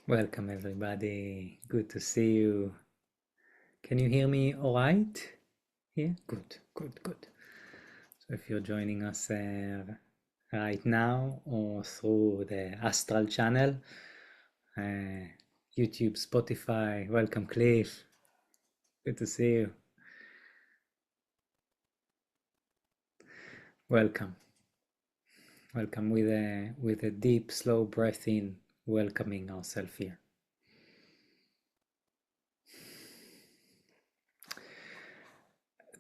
Welcome everybody. Good to see you. Can you hear me all right? Yeah, good, good, good. So if you're joining us right now or through the Astral channel, uh, YouTube, Spotify, welcome Cliff. Good to see you. Welcome. Welcome with a deep, slow breath in, welcoming ourselves here.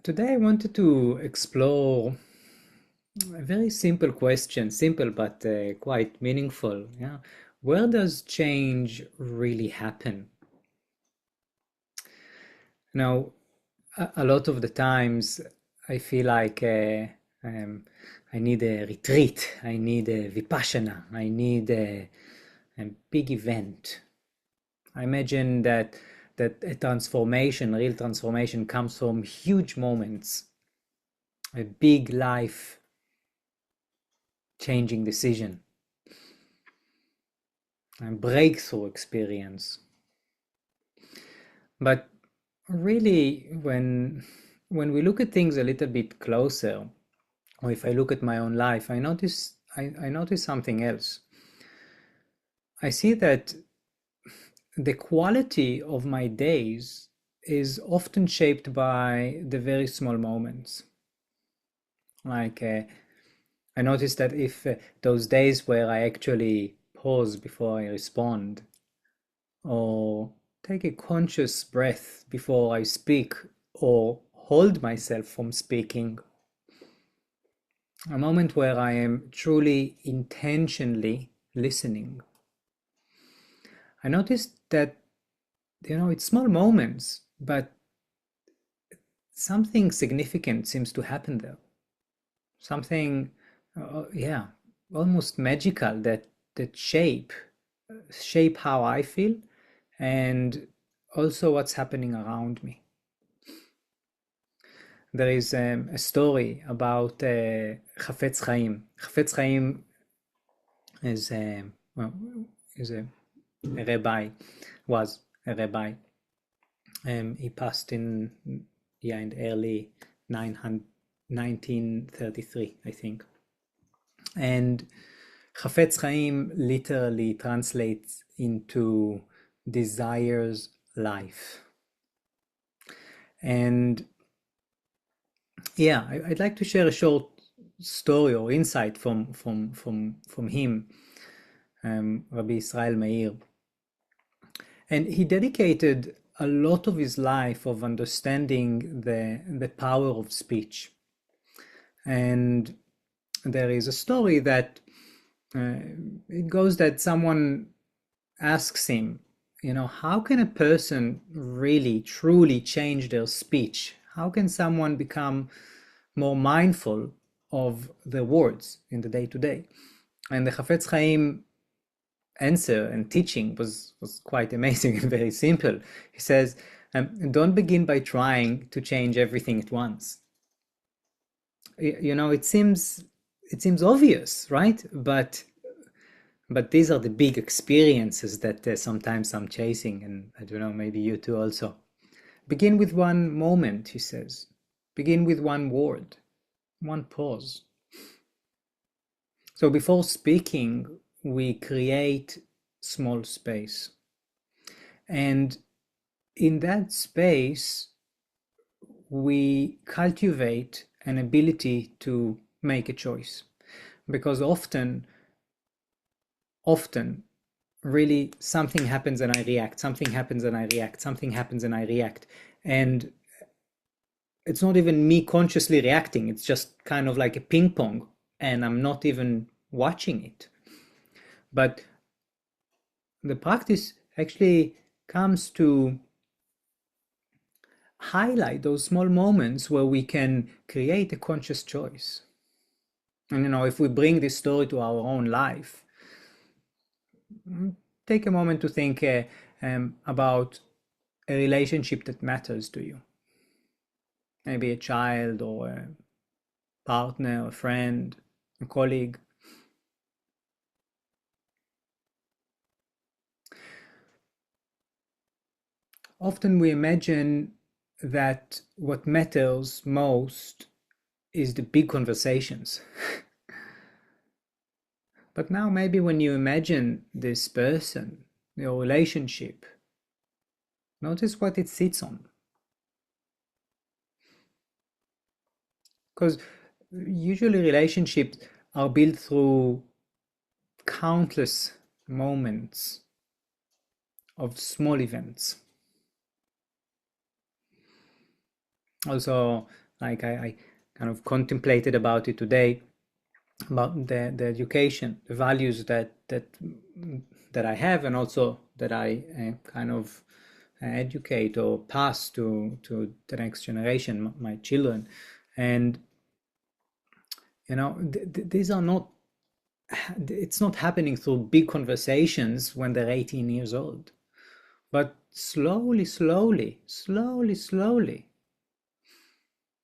Today I wanted to explore a very simple question, simple but quite meaningful. Yeah, where does change really happen? Now, a lot of the times I feel like um, I need a retreat, I need a vipassana, I need a big event. I imagine that a transformation, real transformation, comes from huge moments, a big life changing decision, a breakthrough experience. But really, when we look at things a little bit closer, or if I look at my own life, I notice something else. I see that the quality of my days is often shaped by the very small moments. Like I notice that if those days where I actually pause before I respond, or take a conscious breath before I speak, or hold myself from speaking, a moment where I am truly intentionally listening. I noticed that, it's small moments, but something significant seems to happen there. Something, yeah, almost magical that shape how I feel and also what's happening around me. There is a story about Chafetz Chaim. Chafetz Chaim is well, is a rabbi, was a rabbi. He passed in the early 900, 1933, I think. And Chafetz Chaim literally translates into desires life. And yeah, I'd like to share a short story or insight from him, Rabbi Israel Meir. And he dedicated a lot of his life of understanding the power of speech. And there is a story that it goes that someone asks him, how can a person really truly change their speech? How can someone become more mindful of the words in the day to day? And the Chafetz Chaim answer and teaching was quite amazing and very simple. He says, don't begin by trying to change everything at once. It seems obvious, right? But these are the big experiences that sometimes I'm chasing, and I don't know, maybe you too also. Begin with one moment, he says. Begin with one word, one pause. So before speaking, we create small space. And in that space, we cultivate an ability to make a choice. Because often, really something happens and I react, something happens and I react, something happens and I react. And it's not even me consciously reacting, it's just kind of like a ping pong, and I'm not even watching it. But the practice actually comes to highlight those small moments where we can create a conscious choice. And if we bring this story to our own life, take a moment to think about a relationship that matters to you. Maybe a child or a partner, a friend, a colleague. Often we imagine that what matters most is the big conversations. But now maybe when you imagine this person, your relationship, notice what it sits on. Because usually relationships are built through countless moments of small events. Also, like I kind of contemplated about it today, about the education, the values that I have, and also that I kind of educate or pass to the next generation, my children. And these are not, it's not happening through big conversations when they're 18 years old, but slowly,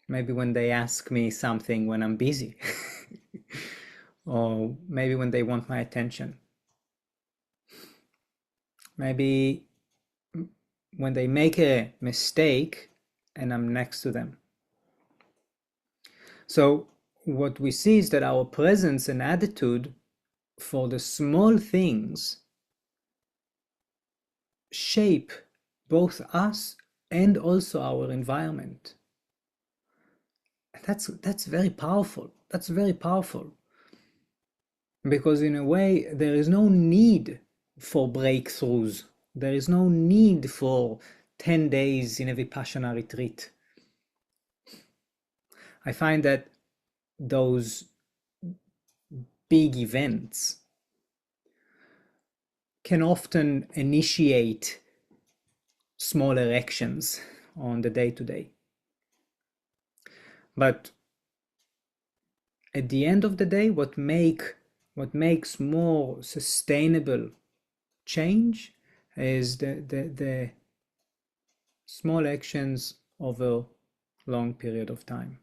maybe when they ask me something when I'm busy, or maybe when they want my attention, maybe when they make a mistake and I'm next to them. So what we see is that our presence and attitude for the small things shape both us and also our environment. That's very powerful. That's very powerful. Because in a way, there is no need for breakthroughs. There is no need for 10 days in a Vipassana retreat. I find that those big events can often initiate smaller actions on the day to day. But at the end of the day, what makes more sustainable change is the small actions over long period of time.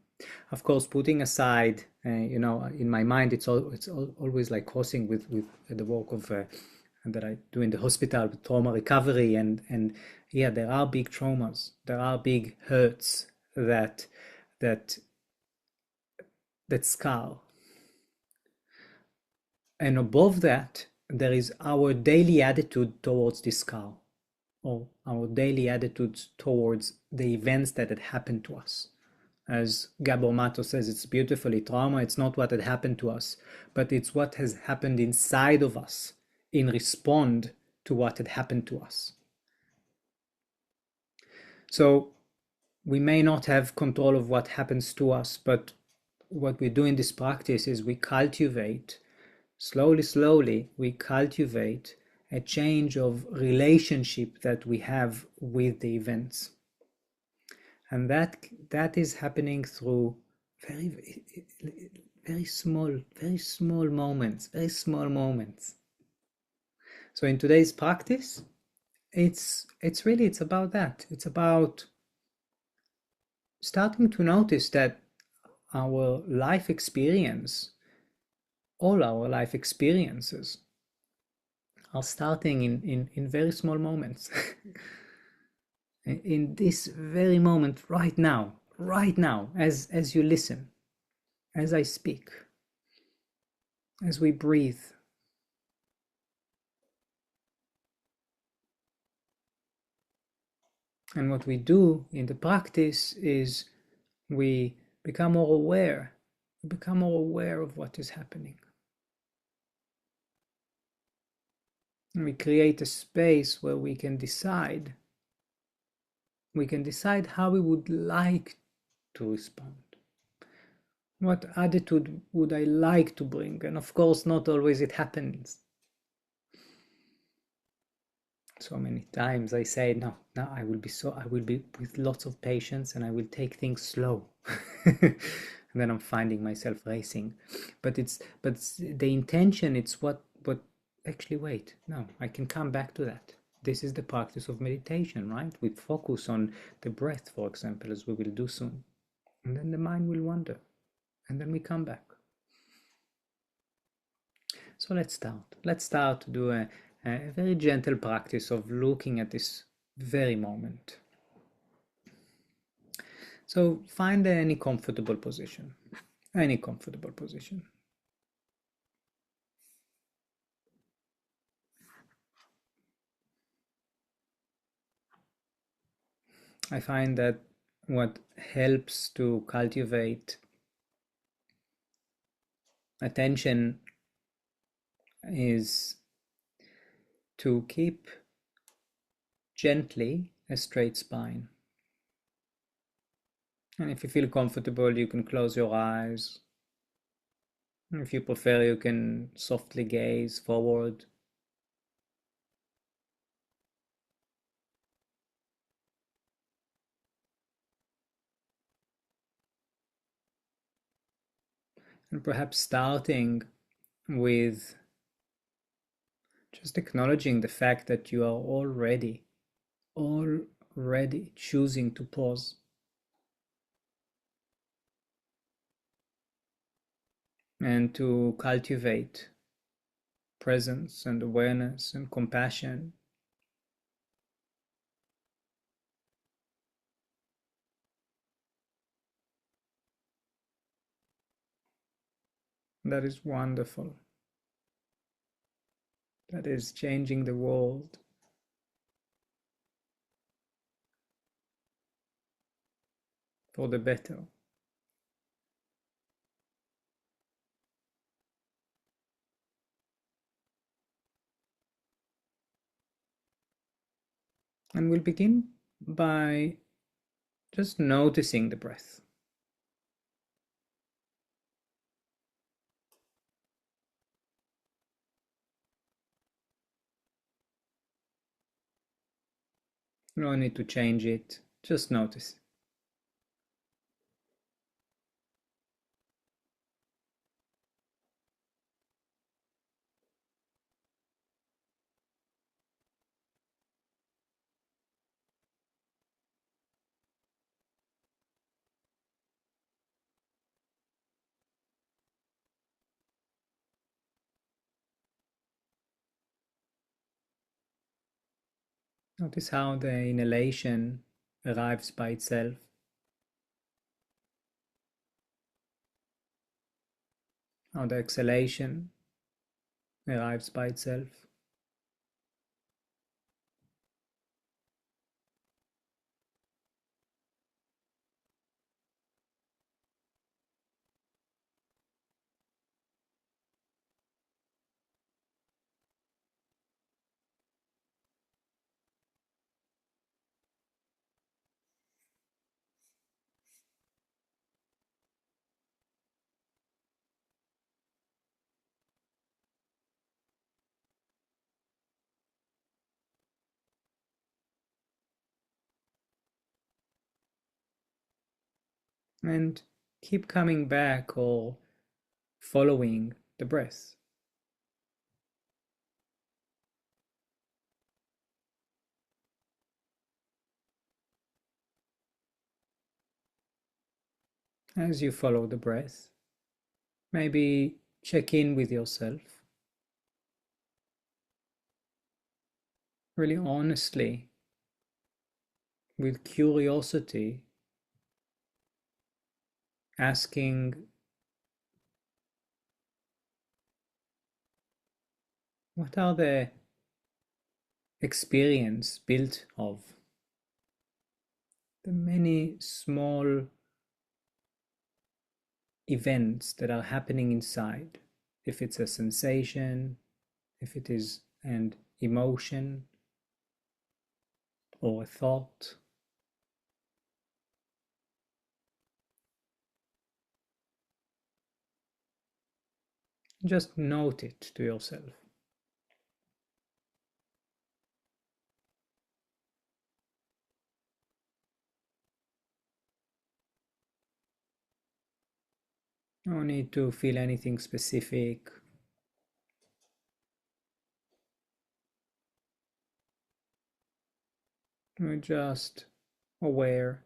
Of course, putting aside, in my mind, it's always like crossing with the work of that I do in the hospital with trauma recovery, and yeah, there are big traumas, there are big hurts that scar, and above that, there is our daily attitude towards this scar, or our daily attitudes towards the events that had happened to us. As Gabor Mato says, it's beautifully, trauma, it's not what had happened to us, but it's what has happened inside of us in response to what had happened to us. So we may not have control of what happens to us, but what we do in this practice is we cultivate, slowly, we cultivate a change of relationship that we have with the events. And that is happening through very small moments, very small moments. So in today's practice, it's about that. It's about starting to notice that our life experience, all our life experiences, are starting in very small moments. In this very moment, right now, as you listen, as I speak, as we breathe. And what we do in the practice is we become more aware. We become more aware of what is happening. And we create a space where we can decide. We can decide how we would like to respond. What attitude would I like to bring? And of course, not always it happens. So many times I say, no, I will be with lots of patience and I will take things slow. And then I'm finding myself racing. But the intention, it's what actually, wait, no, I can come back to that. This is the practice of meditation, right? We focus on the breath, for example, as we will do soon. And then the mind will wander. And then we come back. So let's start. Let's start to do a very gentle practice of looking at this very moment. So find any comfortable position, any comfortable position. I find that what helps to cultivate attention is to keep gently a straight spine. And if you feel comfortable, you can close your eyes. If you prefer, you can softly gaze forward. And perhaps starting with just acknowledging the fact that you are already choosing to pause and to cultivate presence and awareness and compassion. That is wonderful. That is changing the world. For the better. And we'll begin by just noticing the breath. No need to change it, just notice. Notice how the inhalation arrives by itself, how the exhalation arrives by itself. And keep coming back or following the breath. As you follow the breath, maybe check in with yourself, really honestly, with curiosity, asking, what are the experience built of? The many small events that are happening inside. If it's a sensation, if it is an emotion or a thought. Just note it to yourself. No need to feel anything specific. We're just aware.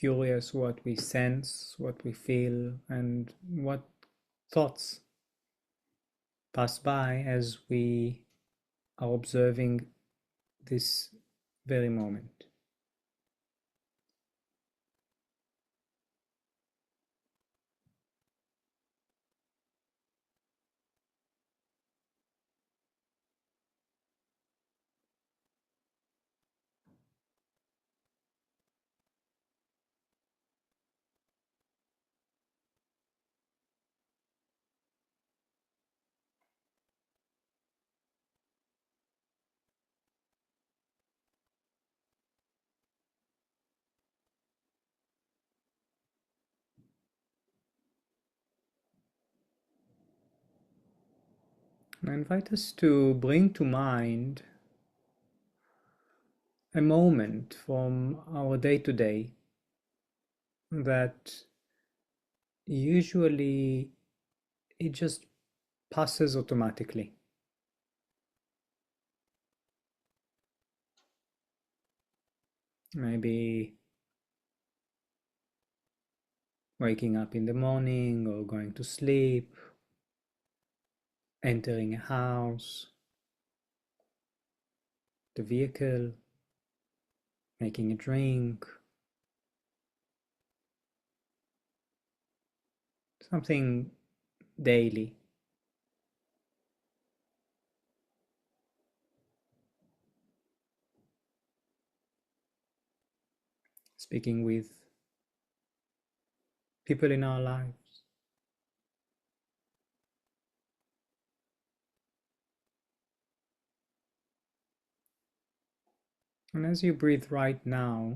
curious what we sense, what we feel, and what thoughts pass by as we are observing this very moment. I invite us to bring to mind a moment from our day to day that usually it just passes automatically. Maybe waking up in the morning or going to sleep, entering a house, the vehicle, making a drink, something daily. Speaking with people in our lives. And as you breathe right now,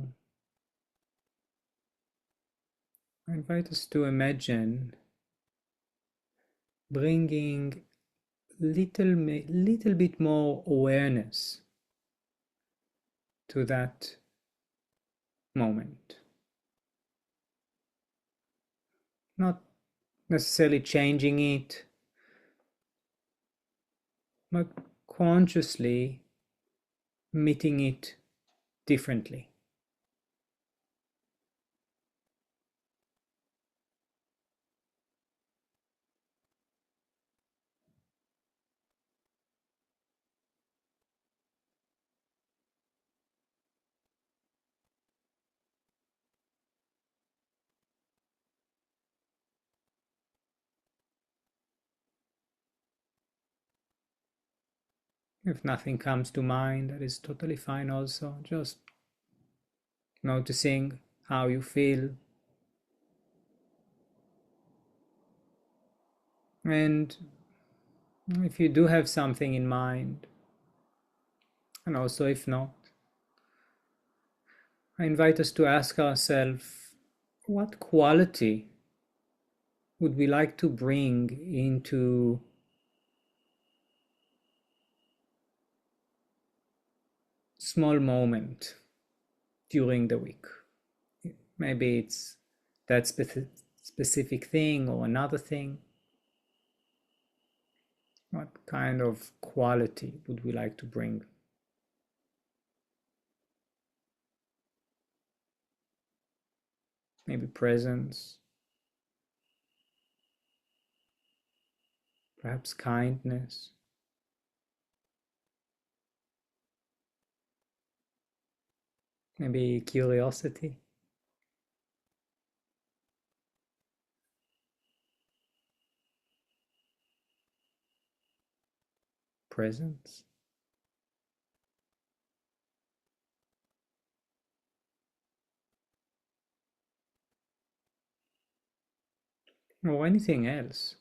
I invite us to imagine bringing little bit more awareness to that moment. Not necessarily changing it, but consciously meeting it differently. If nothing comes to mind, that is totally fine also. Just noticing how you feel. And if you do have something in mind, and also if not, I invite us to ask ourselves, what quality would we like to bring into small moment during the week? Maybe it's that specific thing or another thing. What kind of quality would we like to bring? Maybe presence, perhaps kindness, maybe curiosity, presence, or anything else.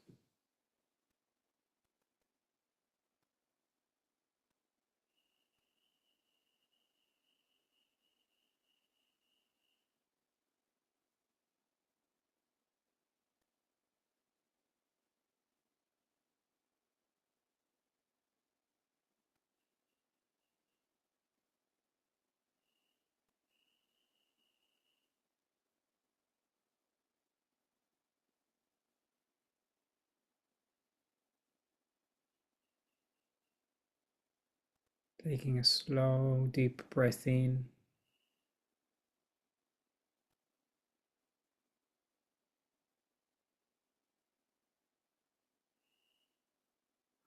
Taking a slow, deep breath in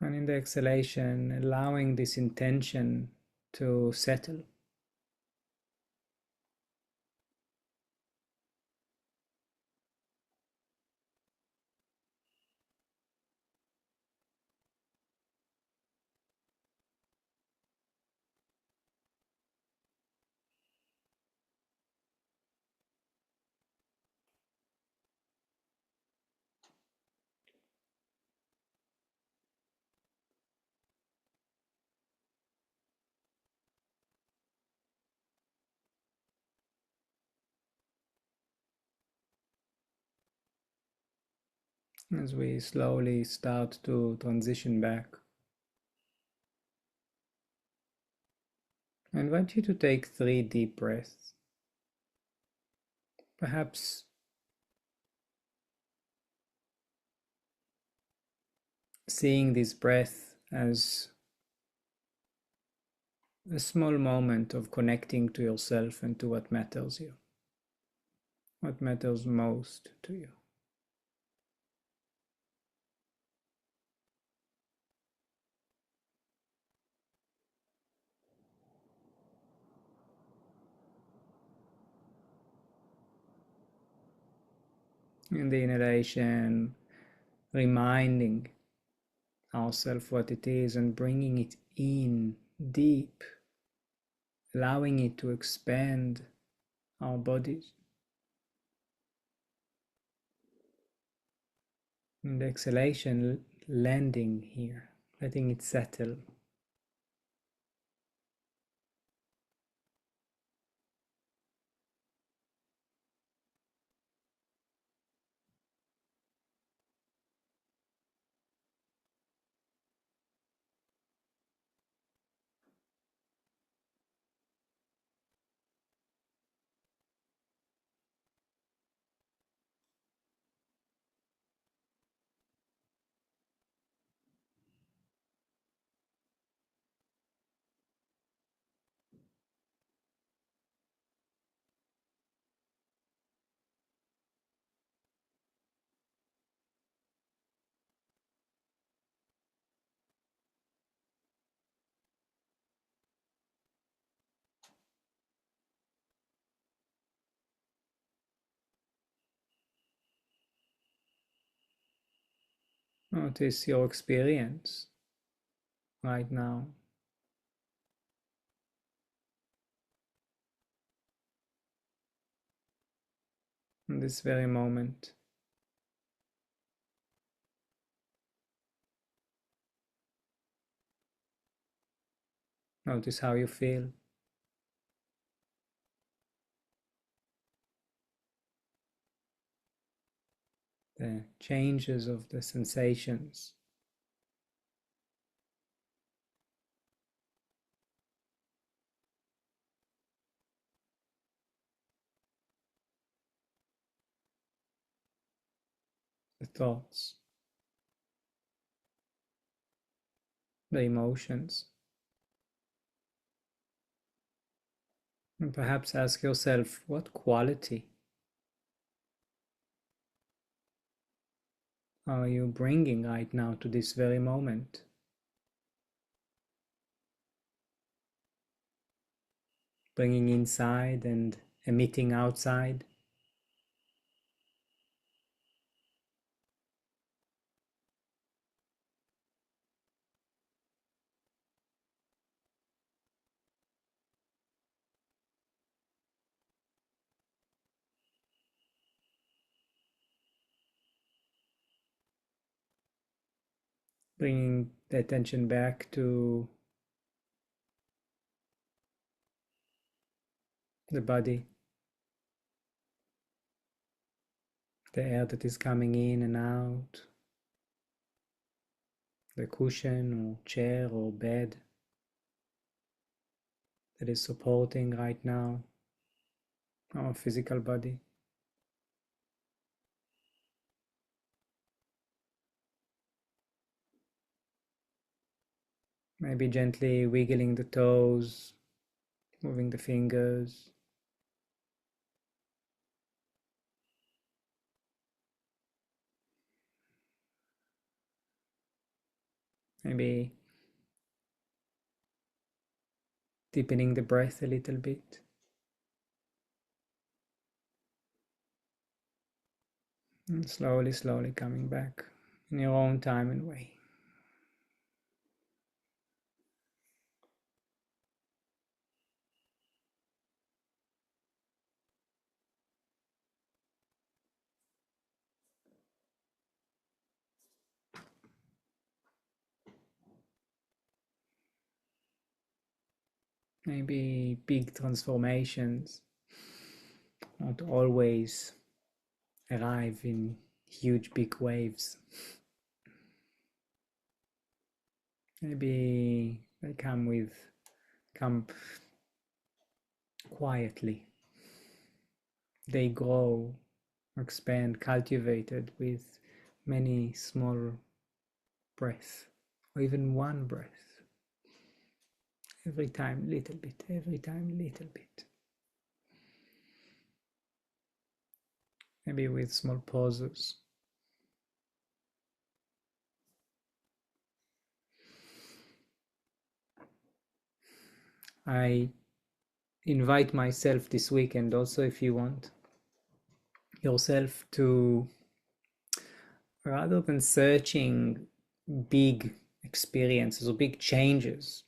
And in the exhalation, allowing this intention to settle. As we slowly start to transition back, I invite you to take 3 deep breaths. Perhaps seeing this breath as a small moment of connecting to yourself and to what matters you, what matters most to you. In the inhalation, reminding ourselves what it is and bringing it in deep, allowing it to expand our bodies. In the exhalation, landing here, letting it settle. Notice your experience right now, in this very moment. Notice how you feel. The changes of the sensations, the thoughts, the emotions. And perhaps ask yourself, what quality are you bringing right now to this very moment? Bringing inside and emitting outside. Bringing the attention back to the body, the air that is coming in and out, the cushion or chair or bed that is supporting right now our physical body. Maybe gently wiggling the toes, moving the fingers. Maybe deepening the breath a little bit. And slowly, slowly coming back in your own time and way. Maybe big transformations not always arrive in huge big waves. Maybe they come quietly. They grow, expand, cultivated with many small breaths, or even one breath. Every time, little bit, every time, little bit. Maybe with small pauses. I invite myself this weekend also, if you want yourself to, rather than searching big experiences or big changes,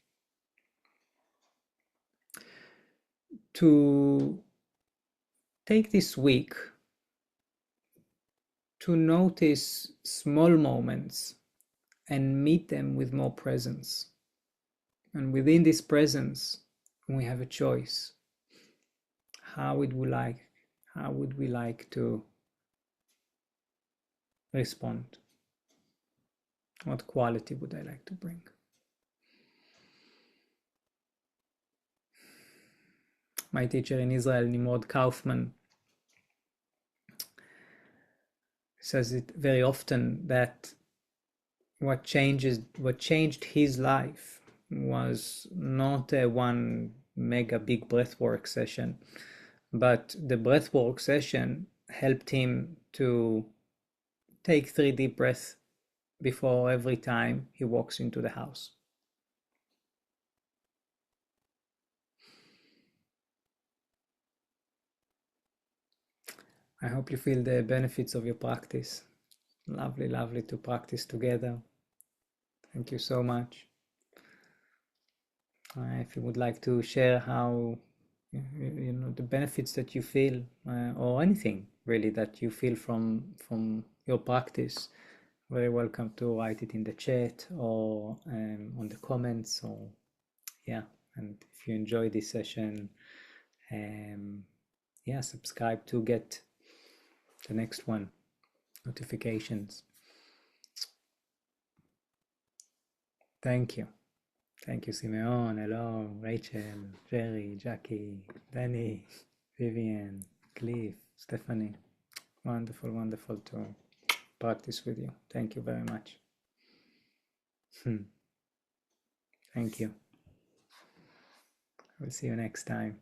to take this week to notice small moments and meet them with more presence. And within this presence, we have a choice. How would we like to respond? What quality would I like to bring? My teacher in Israel, Nimrod Kaufman, says it very often that what changed his life was not a one mega big breathwork session, but the breathwork session helped him to take 3 deep breaths before every time he walks into the house. I hope you feel the benefits of your practice. Lovely, lovely to practice together. Thank you so much. If you would like to share how the benefits that you feel, or anything really that you feel from your practice, very welcome to write it in the chat or on the comments, or yeah. And if you enjoy this session, yeah, subscribe to get the next one, notifications. Thank you. Thank you, Simeon. Hello, Rachel, Jerry, Jackie, Danny, Vivian, Cliff, Stephanie. Wonderful, wonderful to practice with you. Thank you very much. Thank you. I will see you next time.